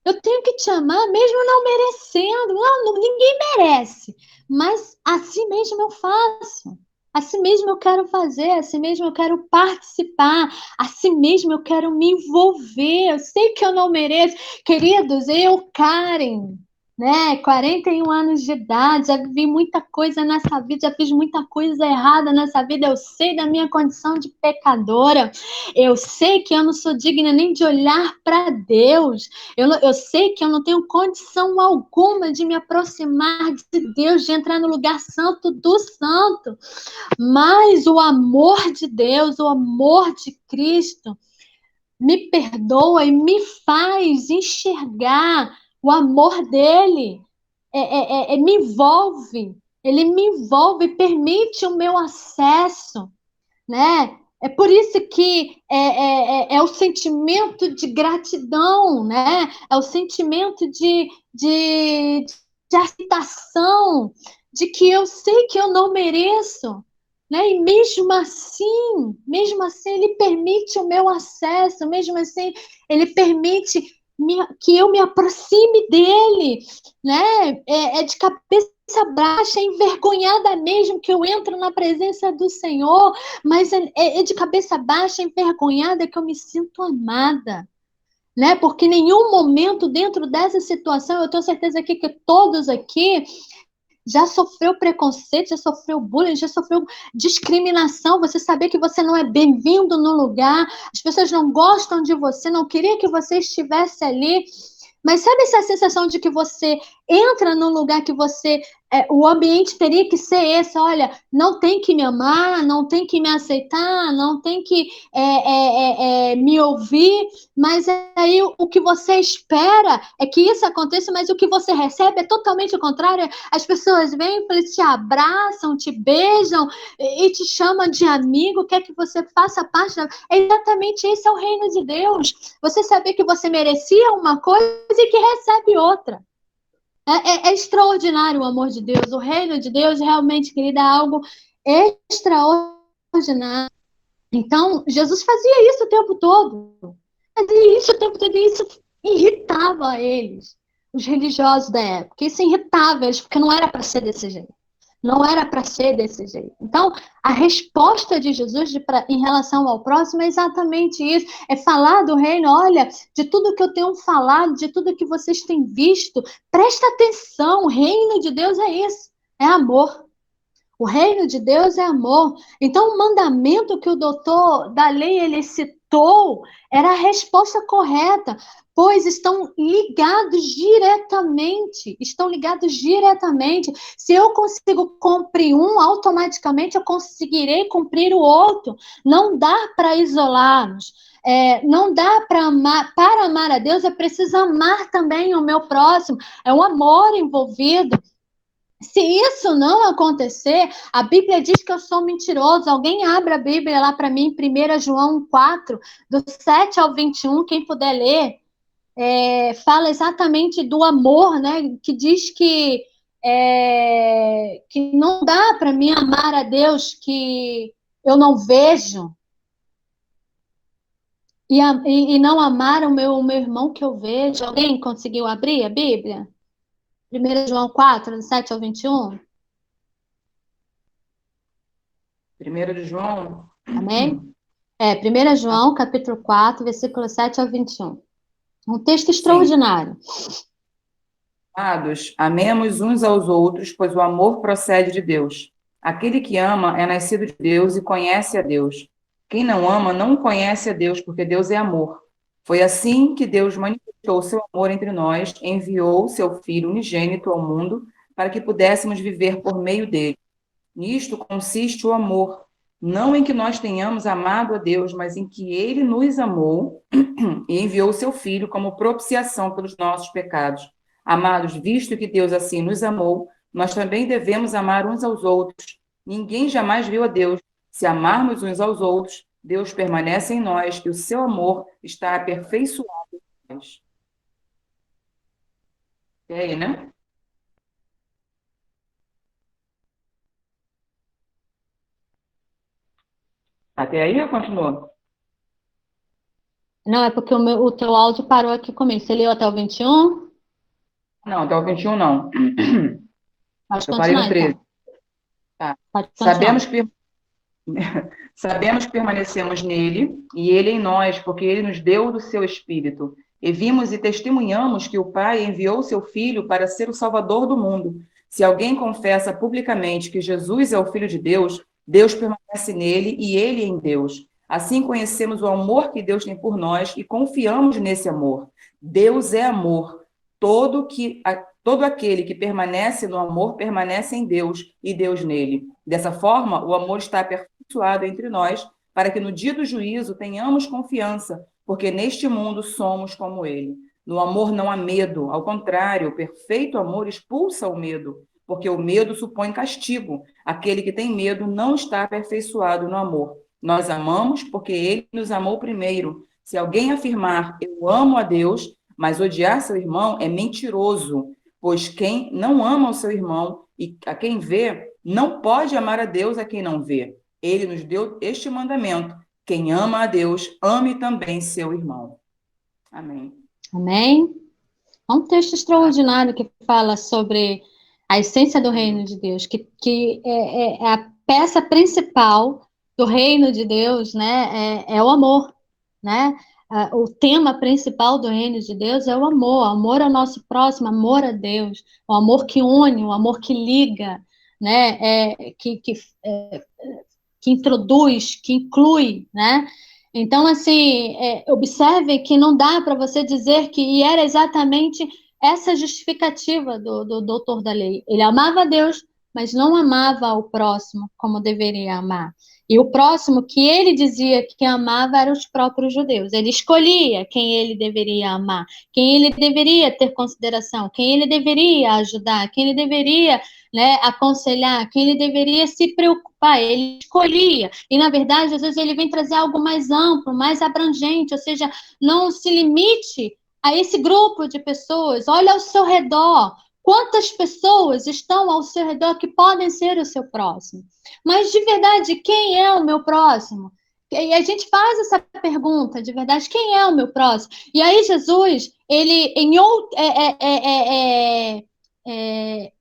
Eu tenho que te amar mesmo não merecendo. Não, ninguém merece. Mas assim mesmo eu faço. Assim mesmo eu quero fazer, assim mesmo eu quero participar, assim mesmo eu quero me envolver. Eu sei que eu não mereço. Queridos, eu, Karen, né, 41 anos de idade, já vivi muita coisa nessa vida, já fiz muita coisa errada nessa vida. Eu sei da minha condição de pecadora. Eu sei que eu não sou digna nem de olhar para Deus. Eu sei que eu não tenho condição alguma de me aproximar de Deus, de entrar no lugar santo do santo. Mas o amor de Deus, o amor de Cristo, me perdoa e me faz enxergar o amor dele. Me envolve. Ele me envolve, permite o meu acesso, né? É por isso que é o sentimento de gratidão, né? É o sentimento de aceitação, de que eu sei que eu não mereço, né? E mesmo assim, ele permite o meu acesso, mesmo assim, ele permite que eu me aproxime dele, né? É de cabeça baixa, envergonhada mesmo, que eu entro na presença do Senhor, mas é de cabeça baixa, envergonhada, que eu me sinto amada, né? Porque em nenhum momento dentro dessa situação, eu tenho certeza aqui que todos aqui já sofreu preconceito, já sofreu bullying, já sofreu discriminação, você saber que você não é bem-vindo no lugar, as pessoas não gostam de você, não queria que você estivesse ali. Mas sabe essa sensação de que você entra num lugar que você. O ambiente teria que ser esse: olha, não tem que me amar, não tem que me aceitar, não tem que me ouvir, mas aí o que você espera é que isso aconteça, mas o que você recebe é totalmente o contrário. As pessoas vêm, te abraçam, te beijam e te chamam de amigo, quer que você faça parte da. Exatamente esse é o reino de Deus. Você saber que você merecia uma coisa e que recebe outra. É extraordinário o amor de Deus. O reino de Deus realmente, querida, é algo extraordinário. Então, Jesus fazia isso o tempo todo. Fazia isso o tempo todo e isso irritava eles, os religiosos da época. Isso irritava eles, porque não era para ser desse jeito. Não era para ser desse jeito. Então, a resposta de Jesus em relação ao próximo é exatamente isso. É falar do reino. Olha, de tudo que eu tenho falado, de tudo que vocês têm visto, presta atenção. O reino de Deus é isso. É amor. O reino de Deus é amor. Então, o mandamento que o doutor da lei ele citou era a resposta correta, pois estão ligados diretamente. Estão ligados diretamente. Se eu consigo cumprir um, automaticamente eu conseguirei cumprir o outro. Não dá para isolar-nos. Não dá para amar a Deus, é preciso amar também o meu próximo. É um amor envolvido. Se isso não acontecer, a Bíblia diz que eu sou mentiroso. Alguém abre a Bíblia lá para mim, em 1 João 4, do 7 ao 21, quem puder ler, fala exatamente do amor, né? Que diz que não dá para mim amar a Deus que eu não vejo e não amar o meu irmão que eu vejo. Alguém conseguiu abrir a Bíblia? 1 João 4, do 7 ao 21. 1 de João. Amém? 1 João, capítulo 4, versículo 7 ao 21. Um texto Sim. extraordinário. Amados, amemos uns aos outros, pois o amor procede de Deus. Aquele que ama é nascido de Deus e conhece a Deus. Quem não ama não conhece a Deus, porque Deus é amor. Foi assim que Deus manifestou seu amor entre nós, enviou seu Filho unigênito ao mundo para que pudéssemos viver por meio dele. Nisto consiste o amor, não em que nós tenhamos amado a Deus, mas em que ele nos amou e enviou seu Filho como propiciação pelos nossos pecados. Amados, visto que Deus assim nos amou, nós também devemos amar uns aos outros. Ninguém jamais viu a Deus. Se amarmos uns aos outros, Deus permanece em nós e o seu amor está aperfeiçoado em nós. É aí, né? Até aí ou continua? Não, é porque o teu áudio parou aqui comigo. Você leu até o 21? Não, até o 21 não. Pode Eu parei no continuar, 13. então. Tá. Pode Sabemos continuar. que Sabemos que permanecemos nele e ele em nós, porque ele nos deu do seu Espírito. E vimos e testemunhamos que o Pai enviou seu Filho para ser o Salvador do mundo. Se alguém confessa publicamente que Jesus é o Filho de Deus, Deus permanece nele e ele em Deus. Assim conhecemos o amor que Deus tem por nós e confiamos nesse amor. Deus é amor. Todo aquele que permanece no amor permanece em Deus e Deus nele. Dessa forma, o amor está aperfeiçoado entre nós, para que no dia do juízo tenhamos confiança, porque neste mundo somos como ele. No amor não há medo, ao contrário, o perfeito amor expulsa o medo, porque o medo supõe castigo. Aquele que tem medo não está aperfeiçoado no amor. Nós amamos porque ele nos amou primeiro. Se alguém afirmar eu amo a Deus, mas odiar seu irmão é mentiroso, pois quem não ama o seu irmão e a quem vê, não pode amar a Deus a quem não vê. Ele nos deu este mandamento: quem ama a Deus, ame também seu irmão. Amém. Amém? É um texto extraordinário que fala sobre a essência do reino de Deus, que é a peça principal do reino de Deus, né? É o amor, né? O tema principal do reino de Deus é o amor ao nosso próximo, amor a Deus, o amor que une, o amor que liga, né? Que introduz, que inclui, né? Então, assim, observe que não dá para você dizer que e era exatamente essa justificativa do doutor da lei. Ele amava a Deus, mas não amava o próximo como deveria amar. E o próximo que ele dizia que amava eram os próprios judeus. Ele escolhia quem ele deveria amar, quem ele deveria ter consideração, quem ele deveria ajudar, quem ele deveria, né, aconselhar, quem ele deveria se preocupar. Ele escolhia. E, na verdade, às vezes ele vem trazer algo mais amplo, mais abrangente, ou seja, não se limite a esse grupo de pessoas. Olha ao seu redor. Quantas pessoas estão ao seu redor que podem ser o seu próximo? Mas, de verdade, quem é o meu próximo? E a gente faz essa pergunta, de verdade, quem é o meu próximo? E aí Jesus, ele,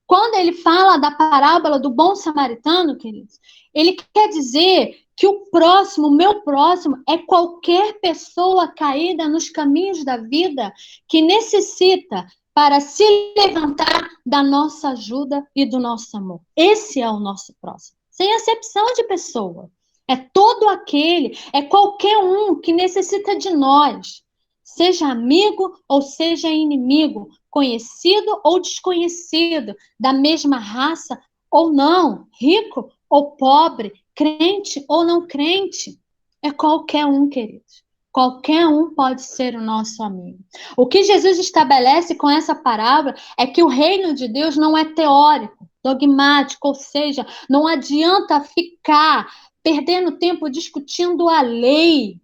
quando ele fala da parábola do bom samaritano, queridos, ele quer dizer que o próximo, o meu próximo, é qualquer pessoa caída nos caminhos da vida que necessita para se levantar da nossa ajuda e do nosso amor. Esse é o nosso próximo. Sem acepção de pessoa. É todo aquele, é qualquer um que necessita de nós. Seja amigo ou seja inimigo, conhecido ou desconhecido, da mesma raça ou não, rico ou pobre, crente ou não crente. É qualquer um, queridos. Qualquer um pode ser o nosso amigo. O que Jesus estabelece com essa parábola é que o reino de Deus não é teórico, dogmático, ou seja, não adianta ficar perdendo tempo discutindo a lei,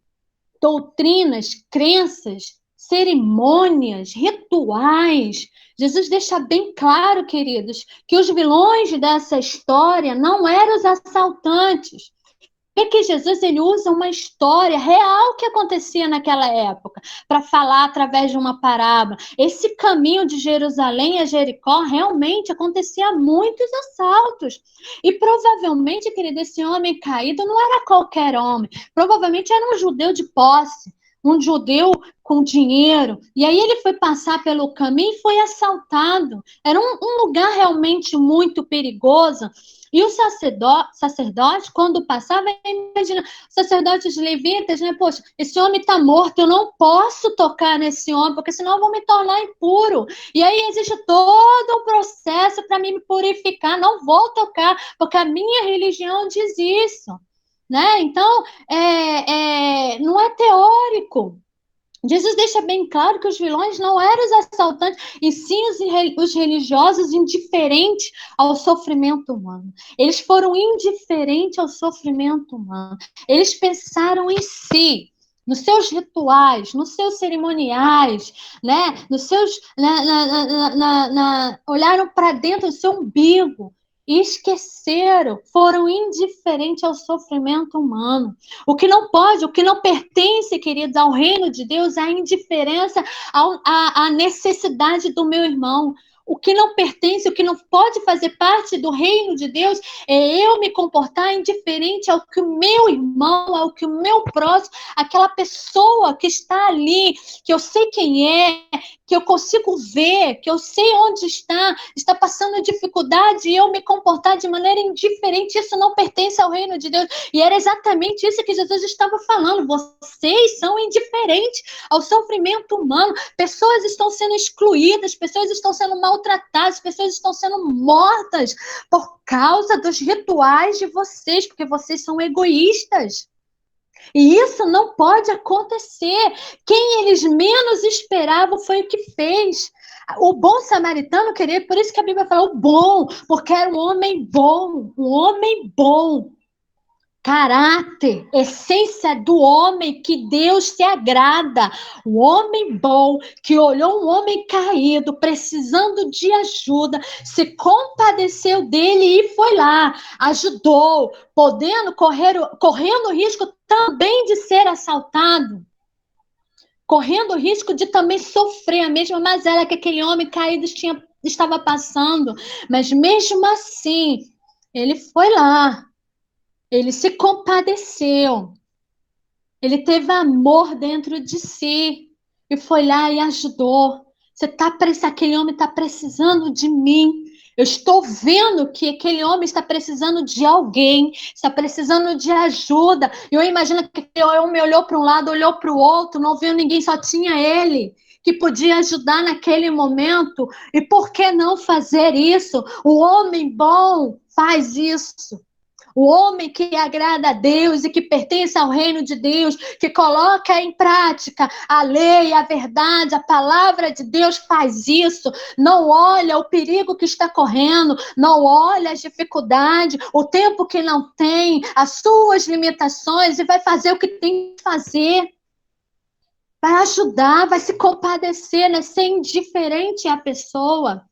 doutrinas, crenças, cerimônias, rituais. Jesus deixa bem claro, queridos, que os vilões dessa história não eram os assaltantes. É que Jesus ele usa uma história real que acontecia naquela época para falar através de uma parábola. Esse caminho de Jerusalém a Jericó realmente acontecia muitos assaltos. E provavelmente, querido, esse homem caído não era qualquer homem. Provavelmente era um judeu de posse, um judeu com dinheiro. E aí ele foi passar pelo caminho e foi assaltado. Era um lugar realmente muito perigoso. E o sacerdote, quando passava, imagina, os sacerdotes levitas, né? Poxa, esse homem está morto, eu não posso tocar nesse homem, porque senão eu vou me tornar impuro. E aí existe todo um processo para me purificar, não vou tocar, porque a minha religião diz isso, né? Então, não é teórico. Jesus deixa bem claro que os vilões não eram os assaltantes, e sim os religiosos indiferentes ao sofrimento humano. Eles foram indiferentes ao sofrimento humano. Eles pensaram em si, nos seus rituais, nos seus cerimoniais, né? Nos seus, olharam para dentro do seu umbigo e esqueceram, foram indiferentes ao sofrimento humano. O que não pode, o que não pertence, queridos, ao reino de Deus, é a indiferença à necessidade do meu irmão. O que não pertence, o que não pode fazer parte do reino de Deus é eu me comportar indiferente ao que o meu irmão, ao que o meu próximo, aquela pessoa que está ali, que eu sei quem é, que eu consigo ver, que eu sei onde está passando dificuldade e eu me comportar de maneira indiferente, isso não pertence ao reino de Deus. E era exatamente isso que Jesus estava falando. Vocês são indiferentes ao sofrimento humano. Pessoas estão sendo excluídas, pessoas estão sendo maltratadas, pessoas estão sendo mortas por causa dos rituais de vocês, porque vocês são egoístas. E isso não pode acontecer. Quem eles menos esperavam foi o que fez. O bom samaritano, querido, por isso que a Bíblia fala o bom, porque era um homem bom, um homem bom. Caráter, essência do homem que Deus se agrada. O homem bom que olhou um homem caído, precisando de ajuda, se compadeceu dele e foi lá, ajudou, correndo risco também de ser assaltado, correndo o risco de também sofrer a mesma mazela que aquele homem caído estava passando. Mas mesmo assim, ele foi lá. Ele se compadeceu. Ele teve amor dentro de si. E foi lá e ajudou. Aquele homem está precisando de mim. Eu estou vendo que aquele homem está precisando de alguém. Está precisando de ajuda. Eu imagino que aquele homem olhou para um lado, olhou para o outro, não viu ninguém, só tinha ele que podia ajudar naquele momento. E por que não fazer isso? O homem bom faz isso. O homem que agrada a Deus e que pertence ao reino de Deus, que coloca em prática a lei, a verdade, a palavra de Deus, faz isso. Não olha o perigo que está correndo, não olha as dificuldades, o tempo que não tem, as suas limitações, e vai fazer o que tem que fazer. Vai ajudar, vai se compadecer, né? Ser indiferente à pessoa.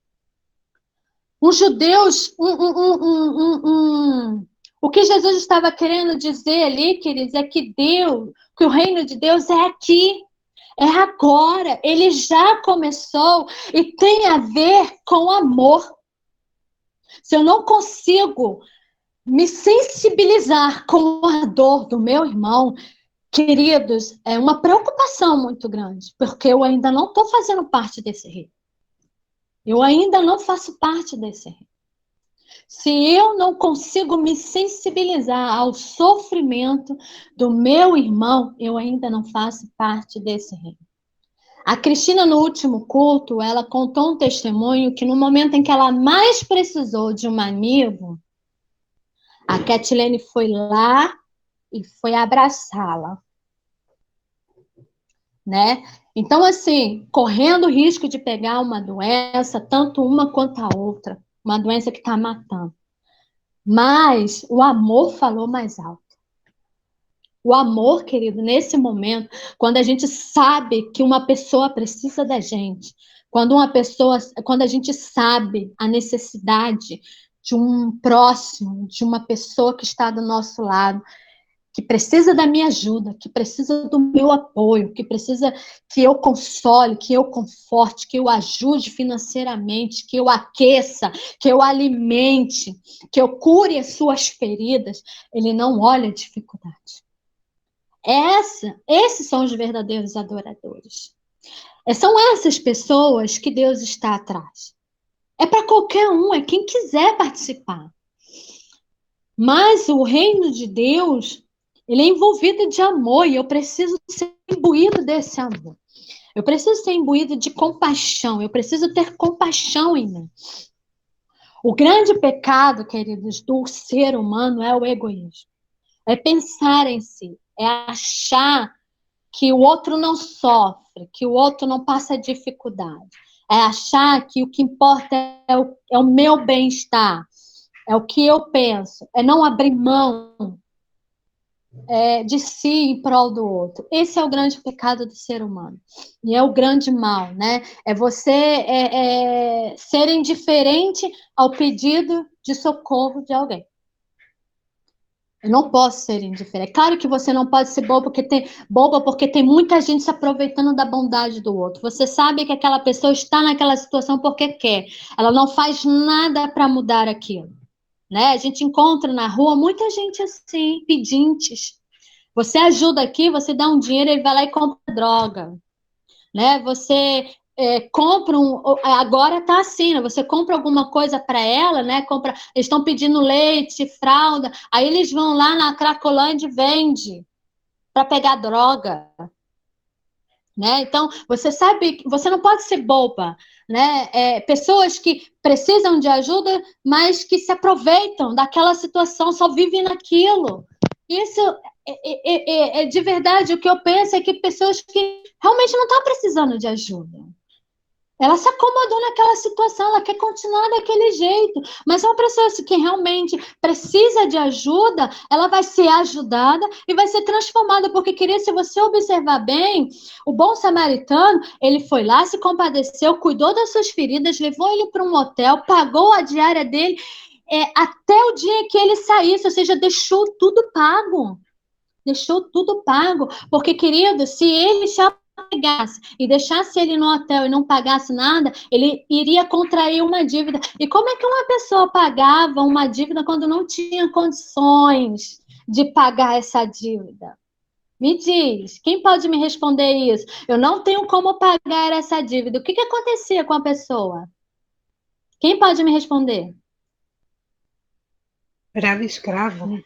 Os judeus, o que Jesus estava querendo dizer ali, queridos, é que que o reino de Deus é aqui, é agora, ele já começou e tem a ver com amor. Se eu não consigo me sensibilizar com a dor do meu irmão, queridos, é uma preocupação muito grande, porque eu ainda não estou fazendo parte desse reino. Eu ainda não faço parte desse reino. Se eu não consigo me sensibilizar ao sofrimento do meu irmão, eu ainda não faço parte desse reino. A Cristina, no último culto, ela contou um testemunho que no momento em que ela mais precisou de um amigo, a Kathleen foi lá e foi abraçá-la, né? Então, assim, correndo o risco de pegar uma doença, tanto uma quanto a outra. uma doença que está matando. Mas o amor falou mais alto. O amor, querido, nesse momento, quando a gente sabe que uma pessoa precisa da gente, quando a gente sabe a necessidade de um próximo, de uma pessoa que está do nosso lado, que precisa da minha ajuda, que precisa do meu apoio, que precisa que eu console, que eu conforte, que eu ajude financeiramente, que eu aqueça, que eu alimente, que eu cure as suas feridas, ele não olha a dificuldade. Esses são os verdadeiros adoradores. São essas pessoas que Deus está atrás. É para qualquer um, é quem quiser participar. Mas o reino de Deus, ele é envolvido de amor e eu preciso ser imbuído desse amor. Eu preciso ser imbuído de compaixão, eu preciso ter compaixão em mim. O grande pecado, queridos, do ser humano é o egoísmo. É pensar em si, é achar que o outro não sofre, que o outro não passa dificuldade. É achar que o que importa é o meu bem-estar, é o que eu penso, é não abrir mão de si em prol do outro. Esse é o grande pecado do ser humano. E é o grande mal, né? É você ser indiferente ao pedido de socorro de alguém. Eu não posso ser indiferente. É claro que você não pode ser boba porque tem muita gente se aproveitando da bondade do outro. Você sabe que aquela pessoa está naquela situação porque quer. Ela não faz nada para mudar aquilo. Né? A gente encontra na rua muita gente assim, pedintes. Você ajuda aqui, você dá um dinheiro, ele vai lá e compra droga. Né? Você compra agora tá assim, né? Você compra alguma coisa para ela, né? Eles estão pedindo leite, fralda, aí eles vão lá na Cracolândia e vende para pegar droga. Né? Então, você sabe que você não pode ser boba, né? Pessoas que precisam de ajuda, mas que se aproveitam daquela situação, só vivem naquilo. Isso de verdade, o que eu penso é que pessoas que realmente não estão precisando de ajuda. Ela se acomodou naquela situação, ela quer continuar daquele jeito. Mas uma pessoa que realmente precisa de ajuda, ela vai ser ajudada e vai ser transformada. Porque, querida, se você observar bem, o bom samaritano, ele foi lá, se compadeceu, cuidou das suas feridas, levou ele para um hotel, pagou a diária dele até o dia que ele saísse, ou seja, deixou tudo pago. Deixou tudo pago. Porque, querido, se ele se pegasse e deixasse ele no hotel e não pagasse nada, ele iria contrair uma dívida. E como é que uma pessoa pagava uma dívida quando não tinha condições de pagar essa dívida? Me diz, quem pode me responder isso? Eu não tenho como pagar essa dívida. O que acontecia com a pessoa? Quem pode me responder? Virava escravo.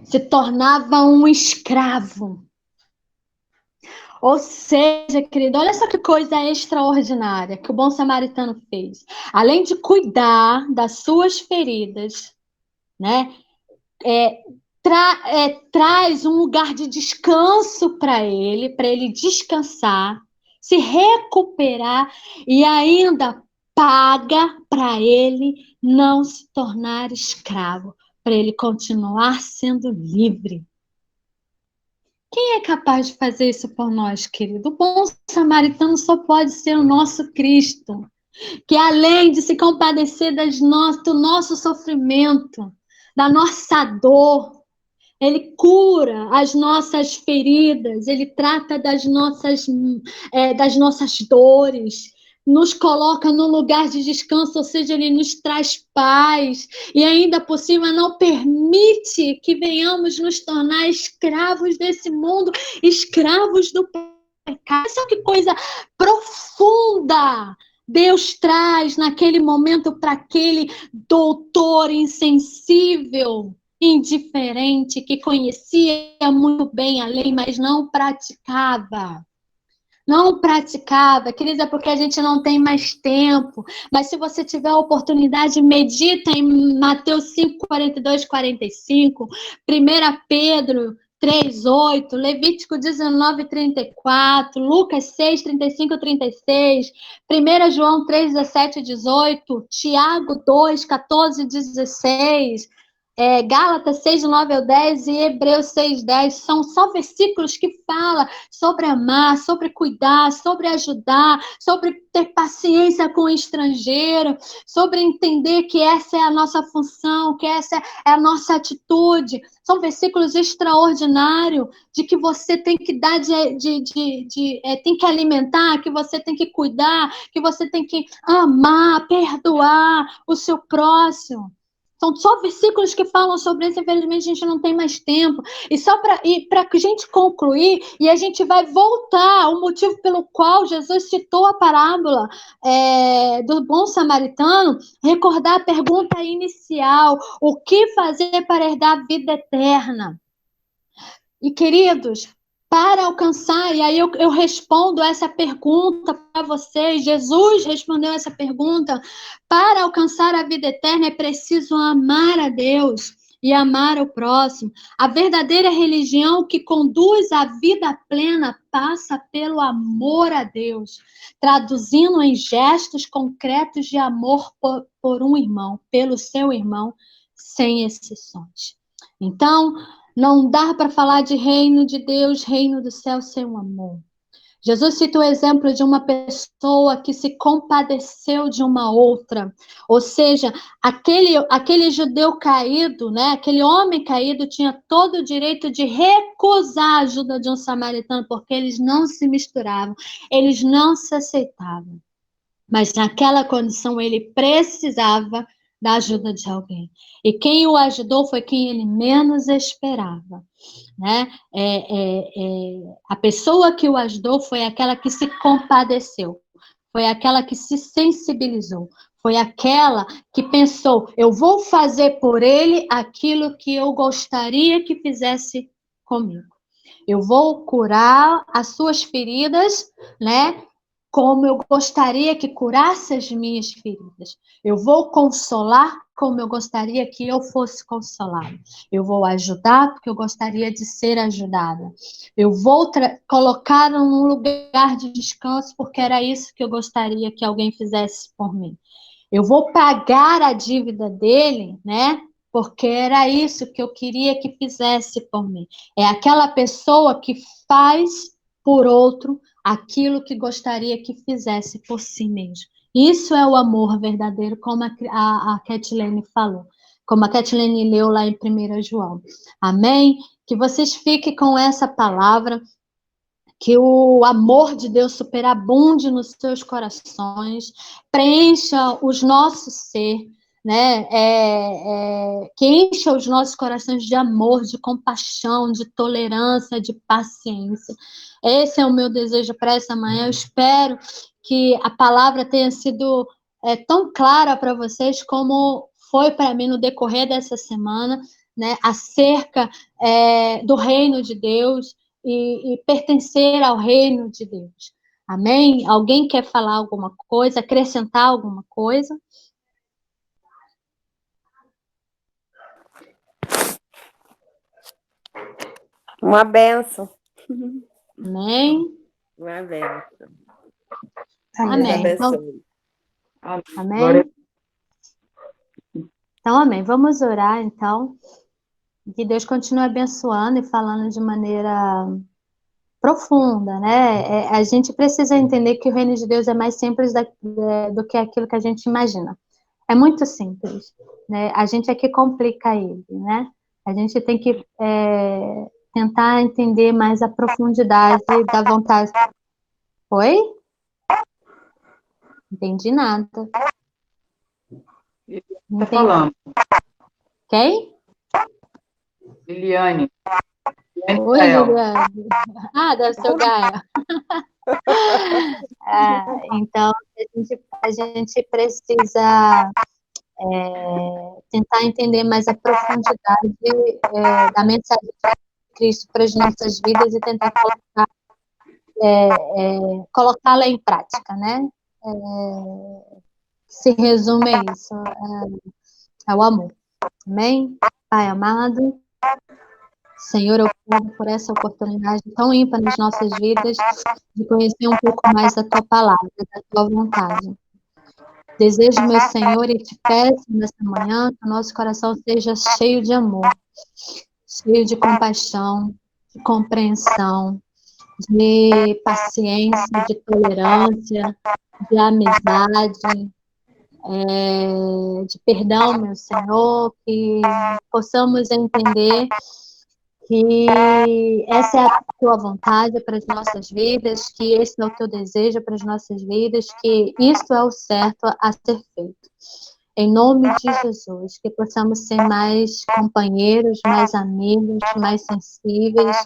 Se tornava um escravo. Ou seja, querido, olha só que coisa extraordinária que o bom samaritano fez. Além de cuidar das suas feridas, né? Traz um lugar de descanso para ele descansar, se recuperar e ainda paga para ele não se tornar escravo, para ele continuar sendo livre. Quem é capaz de fazer isso por nós, querido? O bom samaritano só pode ser o nosso Cristo, que além de se compadecer do nosso sofrimento, da nossa dor, ele cura as nossas feridas, ele trata das nossas dores, nos coloca num lugar de descanso, ou seja, ele nos traz paz e ainda por cima não permite que venhamos nos tornar escravos desse mundo, escravos do pecado. Sabe que coisa profunda Deus traz naquele momento para aquele doutor insensível, indiferente, que conhecia muito bem a lei, mas não praticava. Não praticava, queridos, é porque a gente não tem mais tempo. Mas se você tiver a oportunidade, medita em Mateus 5, 42, 45, 1 Pedro 3:8, Levítico 19:34, Lucas 6:35-36, 1 João 3:17-18, Tiago 2:14-16, Gálatas 6:9-10 e Hebreus 6:10. São só versículos que falam sobre amar, sobre cuidar, sobre ajudar, sobre ter paciência com o estrangeiro, sobre entender que essa é a nossa função, que essa é a nossa atitude. São versículos extraordinários de que você tem que dar, tem que alimentar, que você tem que cuidar, que você tem que amar, perdoar o seu próximo. São só versículos que falam sobre isso. Infelizmente, a gente não tem mais tempo. E só para a gente concluir, e a gente vai voltar ao motivo pelo qual Jesus citou a parábola do bom samaritano, recordar a pergunta inicial: o que fazer para herdar a vida eterna? E, queridos, para alcançar, e aí eu respondo essa pergunta para vocês, Jesus respondeu essa pergunta: para alcançar a vida eterna é preciso amar a Deus e amar o próximo. A verdadeira religião que conduz à vida plena passa pelo amor a Deus, traduzindo em gestos concretos de amor por um irmão, pelo seu irmão, sem exceções. Então, não dá para falar de reino de Deus, reino do céu, sem um amor. Jesus cita o exemplo de uma pessoa que se compadeceu de uma outra. Ou seja, aquele judeu caído, né? Aquele homem caído tinha todo o direito de recusar a ajuda de um samaritano, porque eles não se misturavam, eles não se aceitavam. Mas naquela condição ele precisava da ajuda de alguém. E quem o ajudou foi quem ele menos esperava, né? A pessoa que o ajudou foi aquela que se compadeceu, foi aquela que se sensibilizou, foi aquela que pensou: eu vou fazer por ele aquilo que eu gostaria que fizesse comigo. Eu vou curar as suas feridas, né? Como eu gostaria que curasse as minhas feridas. Eu vou consolar como eu gostaria que eu fosse consolado. Eu vou ajudar porque eu gostaria de ser ajudada. Eu vou colocar num lugar de descanso porque era isso que eu gostaria que alguém fizesse por mim. Eu vou pagar a dívida dele, né? Porque era isso que eu queria que fizesse por mim. É aquela pessoa que faz por outro aquilo que gostaria que fizesse por si mesmo. Isso é o amor verdadeiro, como a Kathleen falou, como a Kathleen leu lá em 1 João. Amém? Que vocês fiquem com essa palavra, que o amor de Deus superabunde nos seus corações, preencha os nossos ser, né? Que encha os nossos corações de amor, de compaixão, de tolerância, de paciência. Esse é o meu desejo para essa manhã. Eu espero que a palavra tenha sido tão clara para vocês como foi para mim no decorrer dessa semana, né? Acerca do reino de Deus e pertencer ao reino de Deus. Amém? Alguém quer falar alguma coisa, acrescentar alguma coisa? Uma benção. Amém? Uma benção. Amém. Então, Amém. amém? Então, amém. Vamos orar, então. Que Deus continue abençoando e falando de maneira profunda, né? A gente precisa entender que o reino de Deus é mais simples do que aquilo que a gente imagina. É muito simples, né? A gente é que complica ele, né? A gente tem que tentar entender mais a profundidade da vontade. Oi? Entendi nada. Está falando. Quem? Liliane. Oi, Liliane. Ah, deve ser o Gaia. Então, a gente precisa tentar entender mais a profundidade da mensagem de Cristo para as nossas vidas e tentar colocá-la em prática, né? Se resume a isso, é o amor. Amém? Pai amado, Senhor, eu peço por essa oportunidade tão ímpar nas nossas vidas de conhecer um pouco mais da tua palavra, da tua vontade. Desejo, meu Senhor, e te peço nessa manhã que o nosso coração seja cheio de amor, cheio de compaixão, de compreensão, de paciência, de tolerância, de amizade, de perdão, meu Senhor, que possamos entender que essa é a tua vontade para as nossas vidas, que esse é o teu desejo para as nossas vidas, que isso é o certo a ser feito. Em nome de Jesus, que possamos ser mais companheiros, mais amigos, mais sensíveis,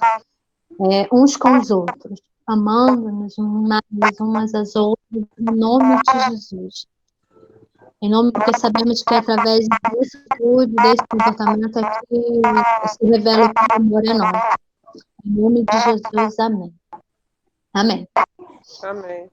uns com os outros, amando-nos umas às outras, em nome de Jesus. Em nome, porque sabemos que através desse atitude, desse comportamento é que se revela o teu amor em nós. Em nome de Jesus, amém. Amém. Amém.